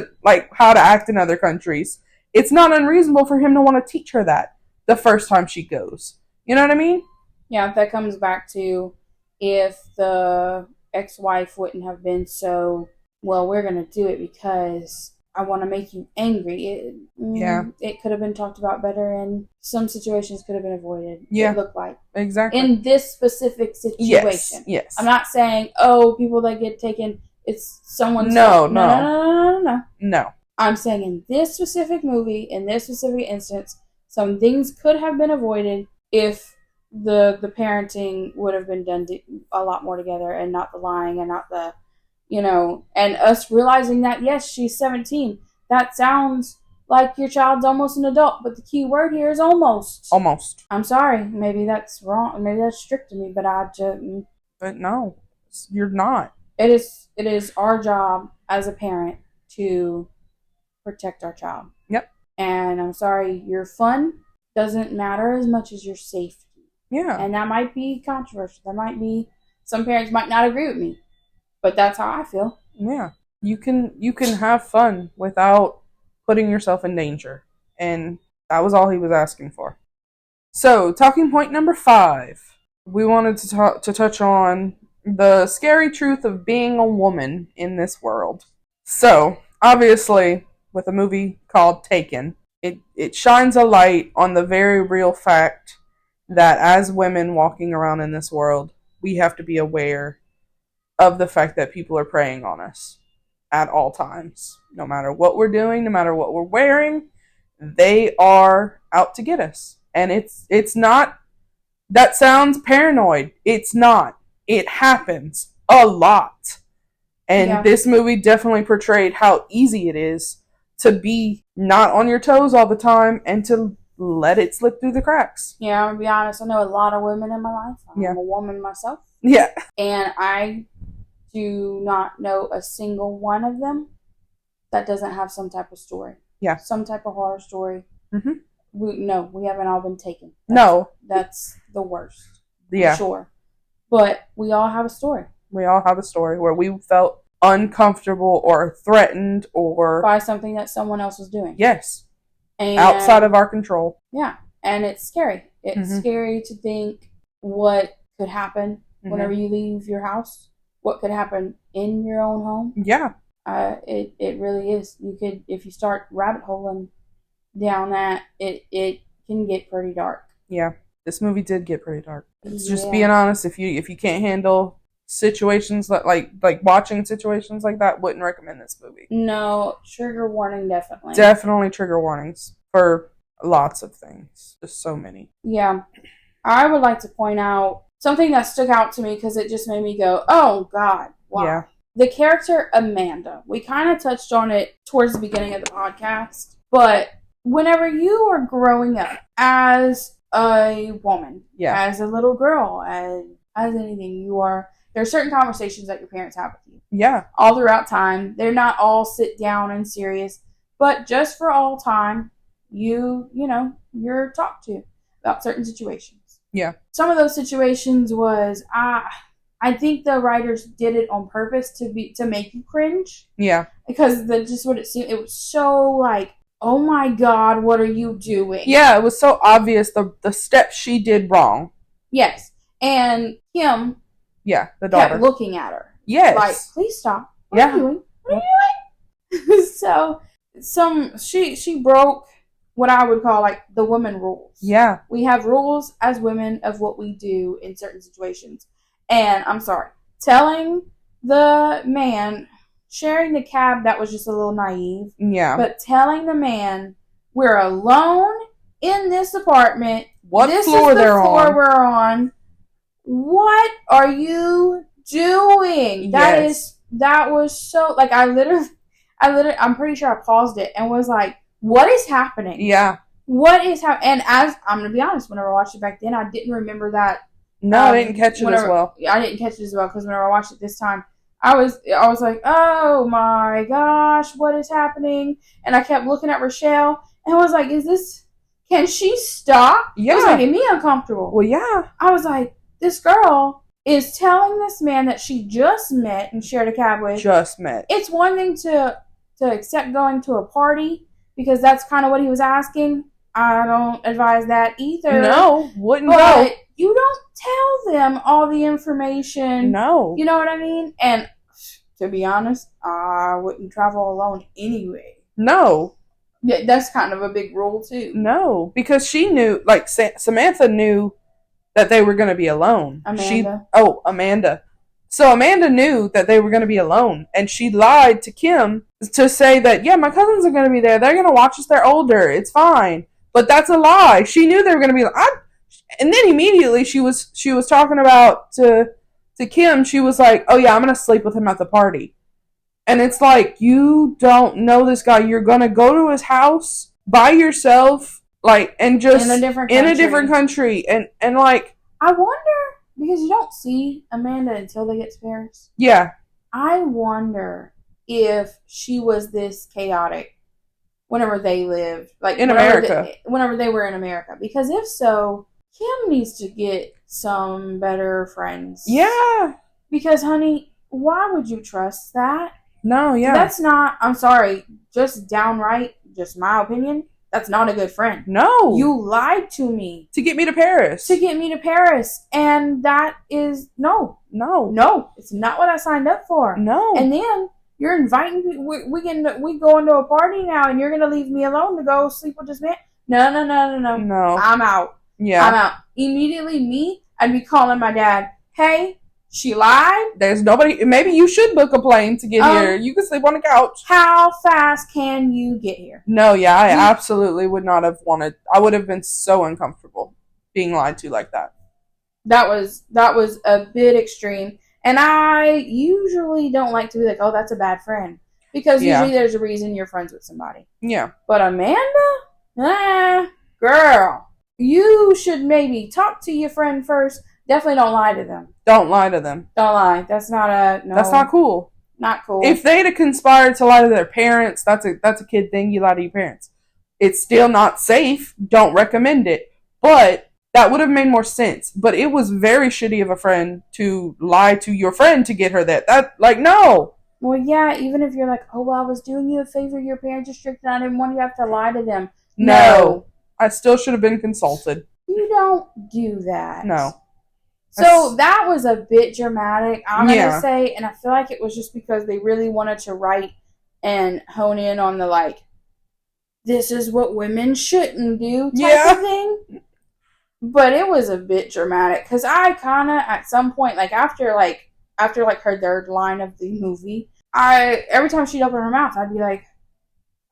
Speaker 2: how to act in other countries. It's not unreasonable for him to want to teach her that the first time she goes. You know what I mean?
Speaker 1: Yeah, that comes back to if the ex-wife wouldn't have been so, well, we're going to do it because I want to make you angry. It could have been talked about better and some situations could have been avoided.
Speaker 2: Yeah.
Speaker 1: It looked like.
Speaker 2: Exactly.
Speaker 1: In this specific situation.
Speaker 2: Yes.
Speaker 1: I'm not saying, people that get taken, it's someone's
Speaker 2: fault.
Speaker 1: No. I'm saying in this specific movie, in this specific instance, some things could have been avoided if the parenting would have been done a lot more together and not the lying and not the, and us realizing that, yes, she's 17. That sounds like your child's almost an adult, but the key word here is almost.
Speaker 2: Almost.
Speaker 1: I'm sorry. Maybe that's wrong. Maybe that's strict to me, but
Speaker 2: But no, you're not.
Speaker 1: It is our job as a parent to protect our child.
Speaker 2: Yep.
Speaker 1: And I'm sorry, your fun doesn't matter as much as your safety.
Speaker 2: Yeah.
Speaker 1: And that might be controversial. Some parents might not agree with me, but that's how I feel.
Speaker 2: Yeah. You can have fun without putting yourself in danger. And that was all he was asking for. So, talking point number 5. We wanted to touch on the scary truth of being a woman in this world. So, obviously, with a movie called Taken, it shines a light on the very real fact that as women walking around in this world, we have to be aware of the fact that people are preying on us at all times. No matter what we're doing, no matter what we're wearing, they are out to get us. And it's not, that sounds paranoid. It's not. It happens a lot. And this movie definitely portrayed how easy it is to be not on your toes all the time and to let it slip through the cracks.
Speaker 1: Yeah, I'm gonna be honest. I know a lot of women in my life. I'm a woman myself.
Speaker 2: Yeah.
Speaker 1: And I do not know a single one of them that doesn't have some type of story.
Speaker 2: Yeah.
Speaker 1: Some type of horror story.
Speaker 2: Mm-hmm.
Speaker 1: We haven't all been taken. That's the worst.
Speaker 2: Yeah.
Speaker 1: For sure. But we all have a story.
Speaker 2: We all have a story where we felt uncomfortable or threatened or
Speaker 1: by something that someone else was doing.
Speaker 2: Yes.
Speaker 1: And
Speaker 2: outside of our control.
Speaker 1: Yeah. And it's scary. It's
Speaker 2: Mhm.
Speaker 1: scary to think what could happen whenever you leave your house. What could happen in your own home.
Speaker 2: Yeah.
Speaker 1: It really is. You could, if you start rabbit holing down that, it can get pretty dark.
Speaker 2: Yeah. This movie did get pretty dark. It's just
Speaker 1: Yeah.
Speaker 2: being honest. If you can't handle situations like watching situations like that, wouldn't recommend this movie.
Speaker 1: No, trigger warning, definitely.
Speaker 2: Definitely trigger warnings for lots of things. Just so many.
Speaker 1: Yeah. I would like to point out something that stuck out to me because it just made me go, oh, God, wow.
Speaker 2: Yeah.
Speaker 1: The character Amanda, we kind of touched on it towards the beginning of the podcast, but whenever you are growing up as a woman,
Speaker 2: Yeah.
Speaker 1: as a little girl, as anything, there are certain conversations that your parents have with you.
Speaker 2: Yeah.
Speaker 1: All throughout time. They're not all sit down and serious, but just for all time, you're talked to about certain situations.
Speaker 2: Yeah.
Speaker 1: Some of those situations was I think the writers did it on purpose to make you cringe.
Speaker 2: Yeah.
Speaker 1: Because just what it seemed, it was so like, oh my God, what are you doing?
Speaker 2: Yeah, it was so obvious the steps she did wrong.
Speaker 1: Yes. And Kim
Speaker 2: Yeah, the daughter.
Speaker 1: kept looking at her.
Speaker 2: Yes.
Speaker 1: Like, please stop. What
Speaker 2: Yeah.
Speaker 1: are you doing? What are you doing? So she broke what I would call like the woman rules.
Speaker 2: Yeah.
Speaker 1: We have rules as women of what we do in certain situations. And I'm sorry, telling the man, sharing the cab, that was just a little naive.
Speaker 2: Yeah.
Speaker 1: But telling the man, we're alone in this apartment.
Speaker 2: What
Speaker 1: this
Speaker 2: floor
Speaker 1: is the
Speaker 2: they're
Speaker 1: floor
Speaker 2: on?
Speaker 1: we're on. What are you doing? That was so, like, I'm pretty sure I paused it and was like, what is happening?
Speaker 2: Yeah.
Speaker 1: What is happening? And I'm going to be honest, whenever I watched it back then, I didn't remember that.
Speaker 2: No, I didn't catch it as well.
Speaker 1: I didn't catch it as well because whenever I watched it this time, I was like, oh my gosh, what is happening? And I kept looking at Rochelle and was like, can she stop?
Speaker 2: Yeah.
Speaker 1: It was making me uncomfortable.
Speaker 2: Well, yeah.
Speaker 1: I was like, this girl is telling this man that she just met and shared a cab with.
Speaker 2: Just met.
Speaker 1: It's one thing to accept going to a party because that's kind of what he was asking. I don't advise that either.
Speaker 2: No, wouldn't
Speaker 1: but
Speaker 2: go.
Speaker 1: You don't tell them all the information.
Speaker 2: No.
Speaker 1: You know what I mean? And to be honest, I wouldn't travel alone anyway.
Speaker 2: No.
Speaker 1: Yeah, that's kind of a big rule too.
Speaker 2: No, because she knew, like, Samantha knew that they were going to be alone. Amanda. So Amanda knew that they were going to be alone, and she lied to Kim to say that, yeah, my cousins are going to be there. They're going to watch us. They're older. It's fine. But that's a lie. She knew they were going to be. And then immediately she was talking about to Kim. She was like, "Oh yeah, I'm going to sleep with him at the party." And it's like, you don't know this guy. You're going to go to his house by yourself, like, and just
Speaker 1: in a different country.
Speaker 2: And like,
Speaker 1: I wonder, because you don't see Amanda until they get to Paris.
Speaker 2: Yeah.
Speaker 1: I wonder if she was this chaotic whenever they lived, like
Speaker 2: in America.
Speaker 1: Whenever they were in America. Because if so, Kim needs to get some better friends.
Speaker 2: Yeah.
Speaker 1: Because, honey, why would you trust that?
Speaker 2: No, yeah.
Speaker 1: That's not, I'm sorry, just downright, just my opinion, that's not a good friend.
Speaker 2: No.
Speaker 1: You lied to me.
Speaker 2: To get me to Paris.
Speaker 1: And that is, no, it's not what I signed up for.
Speaker 2: No.
Speaker 1: And then you're inviting me, we go into a party now and you're going to leave me alone to go sleep with this man? No.
Speaker 2: No.
Speaker 1: I'm out.
Speaker 2: Yeah.
Speaker 1: I'm out. Immediately I'd be calling my dad, hey, she lied?
Speaker 2: There's nobody. Maybe you should book a plane to get here. You can sleep on the couch.
Speaker 1: How fast can you get here?
Speaker 2: No, yeah, I absolutely would not have wanted. I would have been so uncomfortable being lied to like that.
Speaker 1: That was a bit extreme. And I usually don't like to be like, oh, that's a bad friend. Because usually there's a reason you're friends with somebody.
Speaker 2: Yeah.
Speaker 1: But Amanda? Girl. You should maybe talk to your friend first. Definitely don't lie to them.
Speaker 2: Don't lie to them.
Speaker 1: Don't lie. That's not
Speaker 2: That's not cool.
Speaker 1: Not cool.
Speaker 2: If they'd have conspired to lie to their parents, that's a kid thing. You lie to your parents. It's still not safe. Don't recommend it. But that would have made more sense. But it was very shitty of a friend to lie to your friend to get her that. No.
Speaker 1: Well, yeah, even if you're like, oh, well, I was doing you a favor. Your parents are strict and I didn't want you to have to lie to them.
Speaker 2: No. I still should have been consulted.
Speaker 1: You don't do that.
Speaker 2: No.
Speaker 1: So that was a bit dramatic, I'm going
Speaker 2: Yeah.
Speaker 1: to say, and I feel like it was just because they really wanted to write and hone in on the, like, this is what women shouldn't do type of thing. But it was a bit dramatic, because I kind of, at some point, like, after her third line of the movie, every time she'd open her mouth, I'd be like,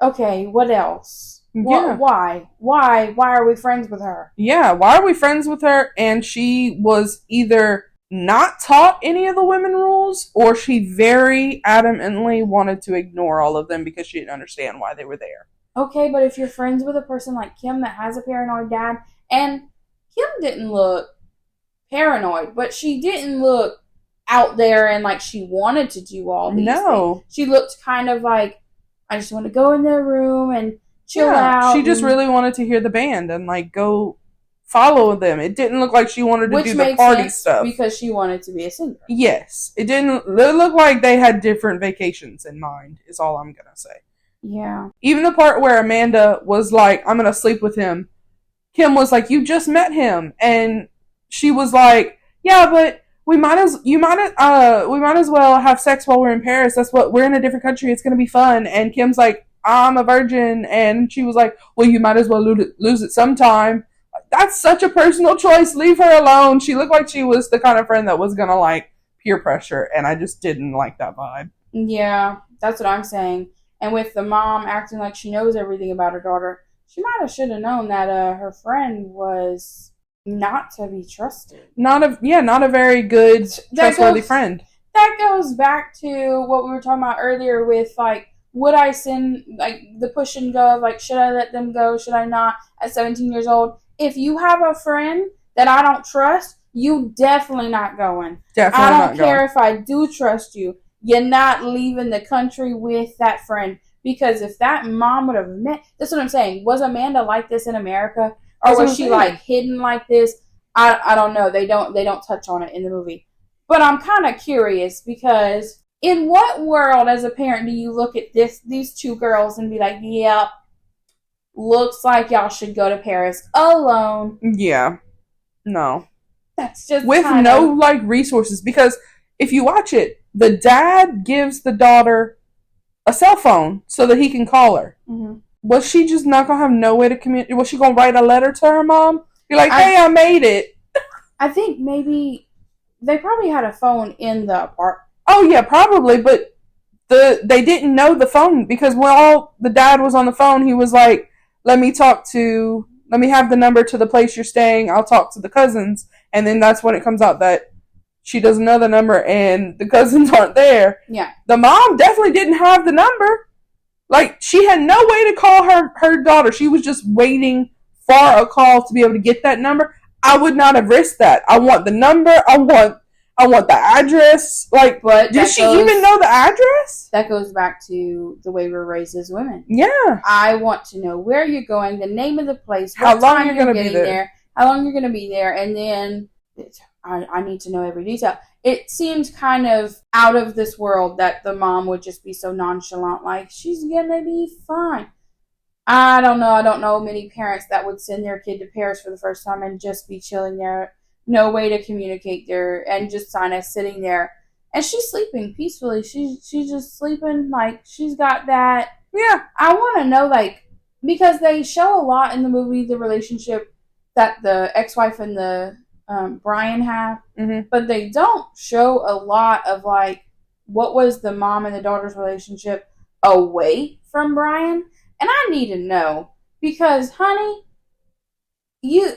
Speaker 1: okay, what else?
Speaker 2: Yeah.
Speaker 1: Why? Why are we friends with her?
Speaker 2: Yeah, why are we friends with her? And she was either not taught any of the women rules, or she very adamantly wanted to ignore all of them because she didn't understand why they were there.
Speaker 1: Okay, but if you're friends with a person like Kim that has a paranoid dad, and Kim didn't look paranoid, but she didn't look out there and like she wanted to do all these things. She looked kind of like, I just want to go in their room and chill out.
Speaker 2: She just really wanted to hear the band and like go follow them. It didn't look like she wanted to do the party stuff.
Speaker 1: Because she wanted to be a singer.
Speaker 2: Yes. It didn't look like they had different vacations in mind, is all I'm going to say.
Speaker 1: Yeah.
Speaker 2: Even the part where Amanda was like, I'm going to sleep with him, Kim was like, you just met him. And she was like, yeah, but we might as well have sex while we're in Paris. We're in a different country. It's going to be fun. And Kim's like, I'm a virgin. And she was like, well, you might as well lose it sometime. That's such a personal choice. Leave her alone. She looked like she was the kind of friend that was going to like peer pressure. And I just didn't like that vibe.
Speaker 1: Yeah, that's what I'm saying. And with the mom acting like she knows everything about her daughter, she should have known that her friend was not to be trusted.
Speaker 2: Not a very good, trustworthy friend.
Speaker 1: That goes back to what we were talking about earlier with, like, would I send, like, the push and go of, like, should I let them go, should I not, at 17 years old? If you have a friend that I don't trust, you definitely not going.
Speaker 2: Definitely not going.
Speaker 1: I don't care if I do trust you. You're not leaving the country with that friend. Because if that mom would have met, that's what I'm saying. Was Amanda like this in America? Or was she like hidden like this? I don't know. They don't touch on it in the movie. But I'm kind of curious, because in what world as a parent do you look at these two girls and be like, yep, looks like y'all should go to Paris alone?
Speaker 2: Yeah. No.
Speaker 1: That's just
Speaker 2: with no like resources, because if you watch it, the dad gives the daughter a cell phone so that he can call her.
Speaker 1: Mm-hmm.
Speaker 2: Was she just not going to have no way to communicate? Was she going to write a letter to her mom? Be like, hey, I made it.
Speaker 1: I think maybe they probably had a phone in the apartment.
Speaker 2: Oh, yeah, probably, but they didn't know the phone, because when the dad was on the phone, he was like, let me have the number to the place you're staying, I'll talk to the cousins, and then that's when it comes out that she doesn't know the number and the cousins aren't there.
Speaker 1: Yeah.
Speaker 2: The mom definitely didn't have the number. Like, she had no way to call her daughter. She was just waiting for a call to be able to get that number. I would not have risked that. I want the number. I want the address. Like, but did she even know the address?
Speaker 1: That goes back to the way we're raised as women.
Speaker 2: Yeah.
Speaker 1: I want to know where you're going, the name of the place,
Speaker 2: how long you're going to be there,
Speaker 1: how long you're going to be there, and then I need to know every detail. It seemed kind of out of this world that the mom would just be so nonchalant, like, she's going to be fine. I don't know. I don't know many parents that would send their kid to Paris for the first time and just be chilling there. No way to communicate there, and just kind of sitting there. And she's sleeping peacefully. She's just sleeping, like, she's got that.
Speaker 2: Yeah.
Speaker 1: I want to know, like, because they show a lot in the movie, the relationship that the ex-wife and the Brian have,
Speaker 2: mm-hmm.
Speaker 1: but they don't show a lot of, like, what was the mom and the daughter's relationship away from Brian. And I need to know, because, honey,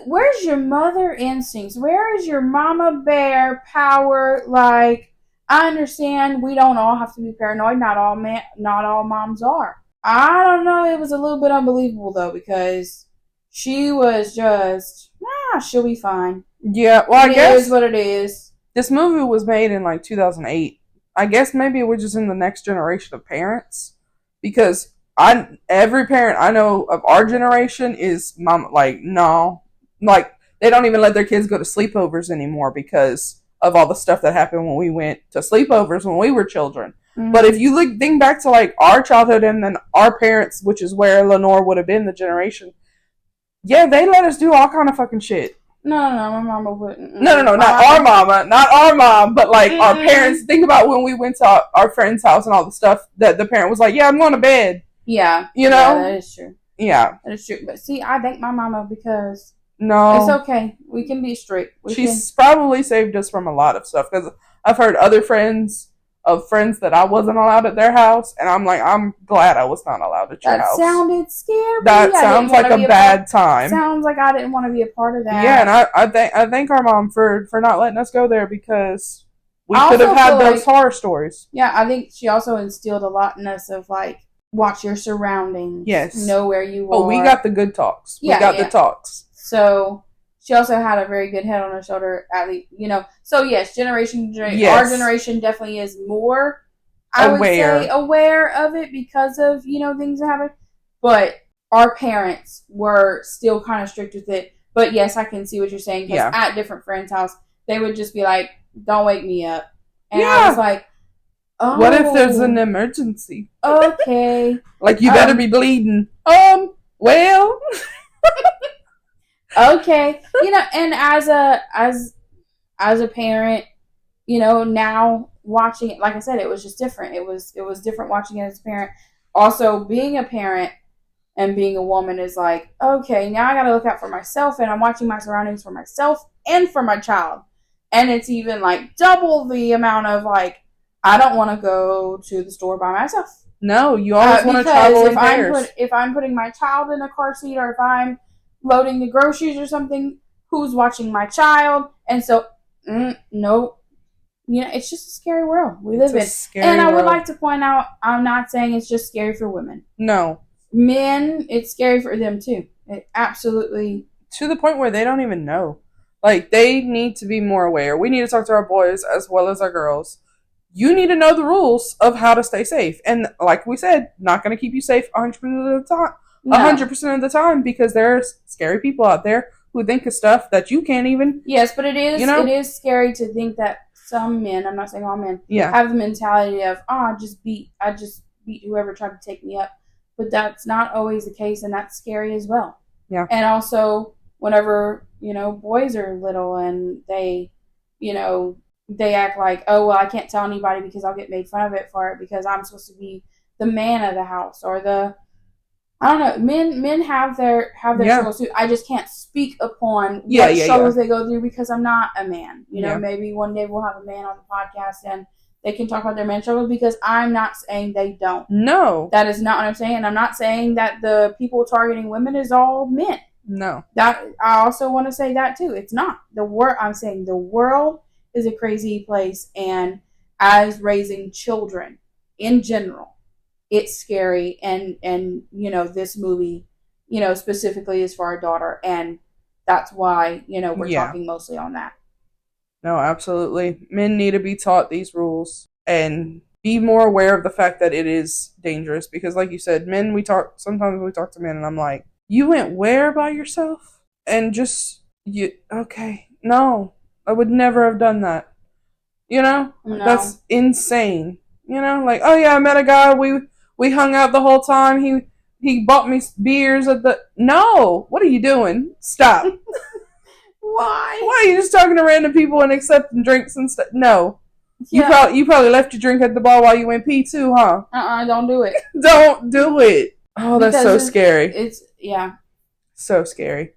Speaker 1: where's your mother instincts? Where is your mama bear power? Like, I understand we don't all have to be paranoid. Not all moms are. I don't know. It was a little bit unbelievable, though, because she was just, she'll be fine.
Speaker 2: Yeah, well, I guess
Speaker 1: it is what it is.
Speaker 2: This movie was made in, like, 2008. I guess maybe we're just in the next generation of parents, because every parent I know of our generation is mom, like, no, like, they don't even let their kids go to sleepovers anymore because of all the stuff that happened when we went to sleepovers when we were children. Mm-hmm. But if you think back to, like, our childhood and then our parents, which is where Lenore would have been, the generation, Yeah, they let us do all kind of fucking shit.
Speaker 1: No, my mama wouldn't.
Speaker 2: No, not our mama, not our mom, but like our parents. Think about when we went to our friend's house and all the stuff that the parent was like, "Yeah, I'm going to bed."
Speaker 1: Yeah,
Speaker 2: you know,
Speaker 1: yeah, that is true.
Speaker 2: Yeah,
Speaker 1: that is true. But see, I thank my mama because
Speaker 2: no,
Speaker 1: it's okay. We can be strict.
Speaker 2: She's probably saved us from a lot of stuff because I've heard other friends of friends that I wasn't allowed at their house, and I'm like, I'm glad I was not allowed at your house.
Speaker 1: That sounded scary.
Speaker 2: That sounds like a bad time.
Speaker 1: Sounds like I didn't want to be a part of that.
Speaker 2: Yeah, and I thank our mom for not letting us go there because we could have had those horror stories.
Speaker 1: Yeah, I think she also instilled a lot in us of like, watch your surroundings.
Speaker 2: Yes.
Speaker 1: Know where you are.
Speaker 2: Oh, we got the good talks.
Speaker 1: Yeah,
Speaker 2: we got the talks.
Speaker 1: So she also had a very good head on her shoulder, at least, So yes, our generation definitely is more, I would say, aware of it because of, things that happen. But our parents were still kind of strict with it. But yes, I can see what you're saying. Because at different friends' house, they would just be like, "Don't wake me up," and I was like, "Oh,
Speaker 2: what if there's an emergency?"
Speaker 1: Okay,
Speaker 2: like you better be bleeding. Well.
Speaker 1: Okay, and as a parent, now watching it, like I said, it was just different. It was different watching it as a parent. Also, being a parent and being a woman is like, okay, now I got to look out for myself, and I'm watching my surroundings for myself and for my child. And it's even like double the amount of like, I don't want to go to the store by myself.
Speaker 2: No, you always want to travel in pairs.
Speaker 1: If I'm putting my child in a car seat, or if I'm loading the groceries or something, who's watching my child? And so, no. It's just a scary world we live in. And I would like to point out, I'm not saying it's just scary for women.
Speaker 2: No.
Speaker 1: Men, it's scary for them too. It absolutely.
Speaker 2: To the point where they don't even know. Like, they need to be more aware. We need to talk to our boys as well as our girls. You need to know the rules of how to stay safe. And like we said, not going to keep you safe 100% of the time. 100% of the time, because there's scary people out there who think of stuff that you can't even.
Speaker 1: Yes, but it is scary to think that some men, I'm not saying all men, have the mentality of, I just beat whoever tried to take me up. But that's not always the case, and that's scary as well.
Speaker 2: Yeah.
Speaker 1: And also, whenever, boys are little and they, they act like, oh, well, I can't tell anybody because I'll get made fun of it for it because I'm supposed to be the man of the house, or I don't know. Men have their struggles too. I just can't speak upon what struggles they go through because I'm not a man. Maybe one day we'll have a man on the podcast and they can talk about their man struggles, because I'm not saying they don't.
Speaker 2: No.
Speaker 1: That is not what I'm saying. I'm not saying that the people targeting women is all men.
Speaker 2: No.
Speaker 1: That I also want to say that too. It's not. I'm saying the world is a crazy place, and as raising children in general, it's scary, and this movie, specifically is for our daughter, and that's why, we're talking mostly on that.
Speaker 2: No, absolutely. Men need to be taught these rules and be more aware of the fact that it is dangerous, because like you said, sometimes we talk to men and I'm like, you went where by yourself? And no, I would never have done that.
Speaker 1: No.
Speaker 2: That's insane. Like, oh yeah, I met a guy, we hung out the whole time. He bought me beers at the... No! What are you doing? Stop.
Speaker 1: Why?
Speaker 2: Why are you just talking to random people and accepting drinks and stuff? No. Yeah. You probably left your drink at the bar while you went pee too, huh?
Speaker 1: Don't do it.
Speaker 2: Don't do it. Oh, that's so scary. So scary.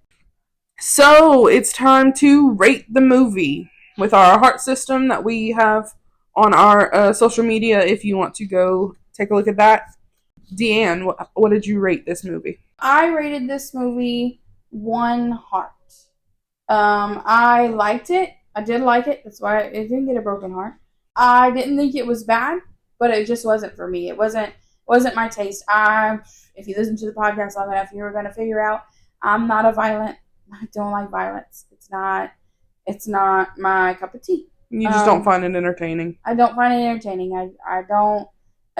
Speaker 2: So, it's time to rate the movie with our heart system that we have on our social media, if you want to go take a look at that. Deanne, what did you rate this movie?
Speaker 1: I rated this movie 1 heart. I liked it. I did like it. That's why it didn't get a broken heart. I didn't think it was bad, but it just wasn't for me. It wasn't my taste. If you listen to the podcast long enough, you were going to figure out I don't like violence. It's not my cup of tea.
Speaker 2: You just don't find it entertaining.
Speaker 1: I don't find it entertaining. I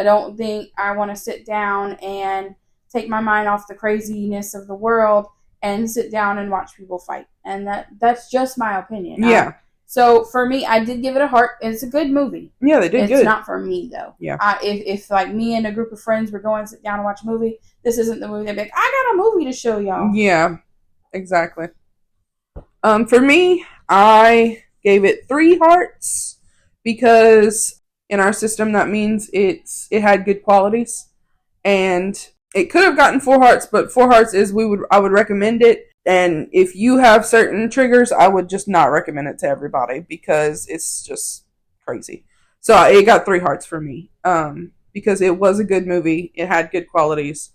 Speaker 1: don't think I want to sit down and take my mind off the craziness of the world and sit down and watch people fight. And that's just my opinion.
Speaker 2: Yeah.
Speaker 1: So for me, I did give it a heart. It's a good movie.
Speaker 2: Yeah, they did good.
Speaker 1: It's not for me though.
Speaker 2: Yeah.
Speaker 1: If like me and a group of friends were going to sit down and watch a movie, this isn't the movie. They'd be like, I got a movie to show y'all.
Speaker 2: Yeah. Exactly. For me, I gave it 3 hearts because in our system that means it had good qualities, and it could have gotten 4 hearts, but 4 hearts is I would recommend it. And if you have certain triggers, I would just not recommend it to everybody because it's just crazy. So it got 3 hearts for me because it was a good movie. It had good qualities.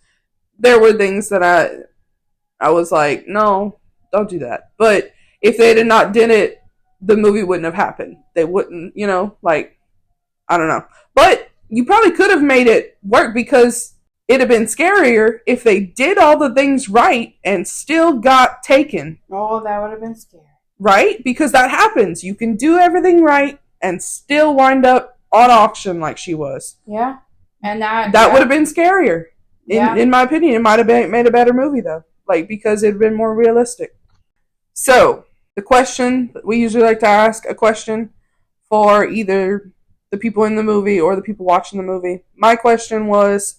Speaker 2: There were things that I was like, no, don't do that. But if they had not did it, the movie wouldn't have happened. They wouldn't, like, I don't know. But you probably could have made it work because it'd have been scarier if they did all the things right and still got taken.
Speaker 1: Oh, that would have been scary.
Speaker 2: Right? Because that happens. You can do everything right and still wind up on auction like she was.
Speaker 1: Yeah. And that
Speaker 2: would have been scarier. In my opinion, it might have made a better movie, though. Like, because it had been more realistic. So, the question, we usually like to ask a question for either the people in the movie or the people watching the movie. My question was,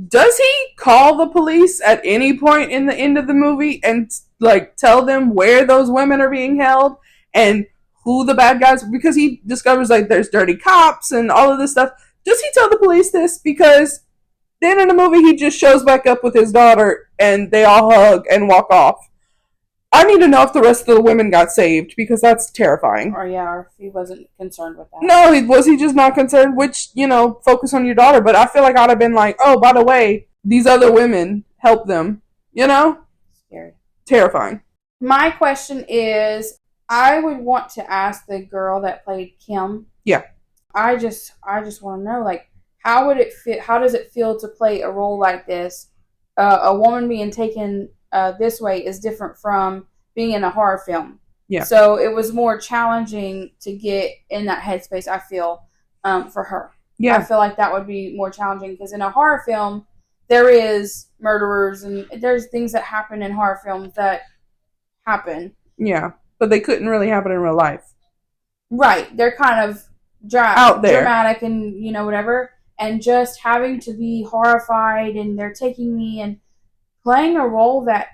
Speaker 2: does he call the police at any point in the end of the movie and, like, tell them where those women are being held and who the bad guys, because he discovers, like, there's dirty cops and all of this stuff. Does he tell the police this? Because then in the movie he just shows back up with his daughter and they all hug and walk off. I need to know if the rest of the women got saved because that's terrifying.
Speaker 1: Or if he wasn't concerned with that.
Speaker 2: No, was he just not concerned? Which, focus on your daughter. But I feel like I'd have been like, oh, by the way, these other women help them.
Speaker 1: Scary.
Speaker 2: Terrifying.
Speaker 1: My question is, I would want to ask the girl that played Kim.
Speaker 2: Yeah.
Speaker 1: I just want to know, like, how would it fit? How does it feel to play a role like this? A woman being taken this way is different from being in a horror film.
Speaker 2: Yeah.
Speaker 1: So it was more challenging to get in that headspace, I feel, for her.
Speaker 2: Yeah.
Speaker 1: I feel like that would be more challenging because in a horror film, there is murderers and there's things that happen in horror films that happen.
Speaker 2: Yeah. But they couldn't really happen in real life.
Speaker 1: Right. They're kind of
Speaker 2: out there,
Speaker 1: dramatic and, whatever. And just having to be horrified and they're taking me and playing a role that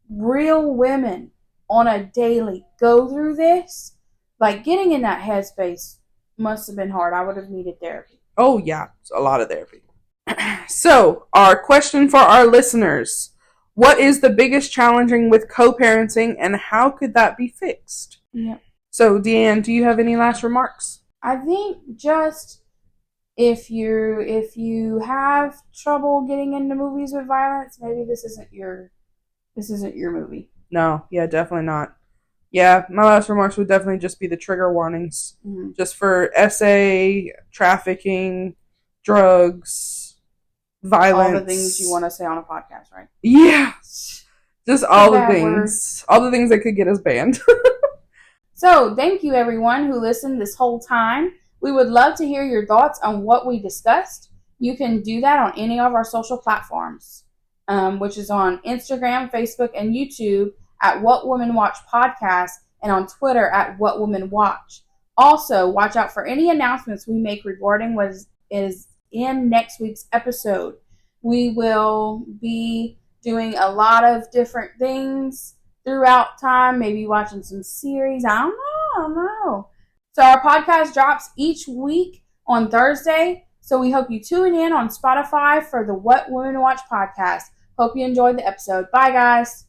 Speaker 1: real women on a daily go through this, like getting in that headspace must have been hard. I would have needed therapy.
Speaker 2: Oh, yeah. It's a lot of therapy. So, our question for our listeners. What is the biggest challenging with co-parenting and how could that be fixed?
Speaker 1: Yeah.
Speaker 2: So, Deanne, do you have any last remarks?
Speaker 1: I think just if you have trouble getting into movies with violence, maybe this isn't your movie.
Speaker 2: No, yeah, definitely not. Yeah, my last remarks would definitely just be the trigger warnings.
Speaker 1: Mm-hmm.
Speaker 2: Just for SA, trafficking, drugs, violence.
Speaker 1: All the things you want to say on a podcast, right?
Speaker 2: Yeah. Just all the things. All the things that could get us banned.
Speaker 1: So, thank you everyone who listened this whole time. We would love to hear your thoughts on what we discussed. You can do that on any of our social platforms, which is on Instagram, Facebook, and YouTube at What Women Watch Podcast, and on Twitter at What Women Watch. Also, watch out for any announcements we make regarding what is in next week's episode. We will be doing a lot of different things throughout time, maybe watching some series. I don't know. So our podcast drops each week on Thursday. So we hope you tune in on Spotify for the What Women Watch podcast. Hope you enjoyed the episode. Bye, guys.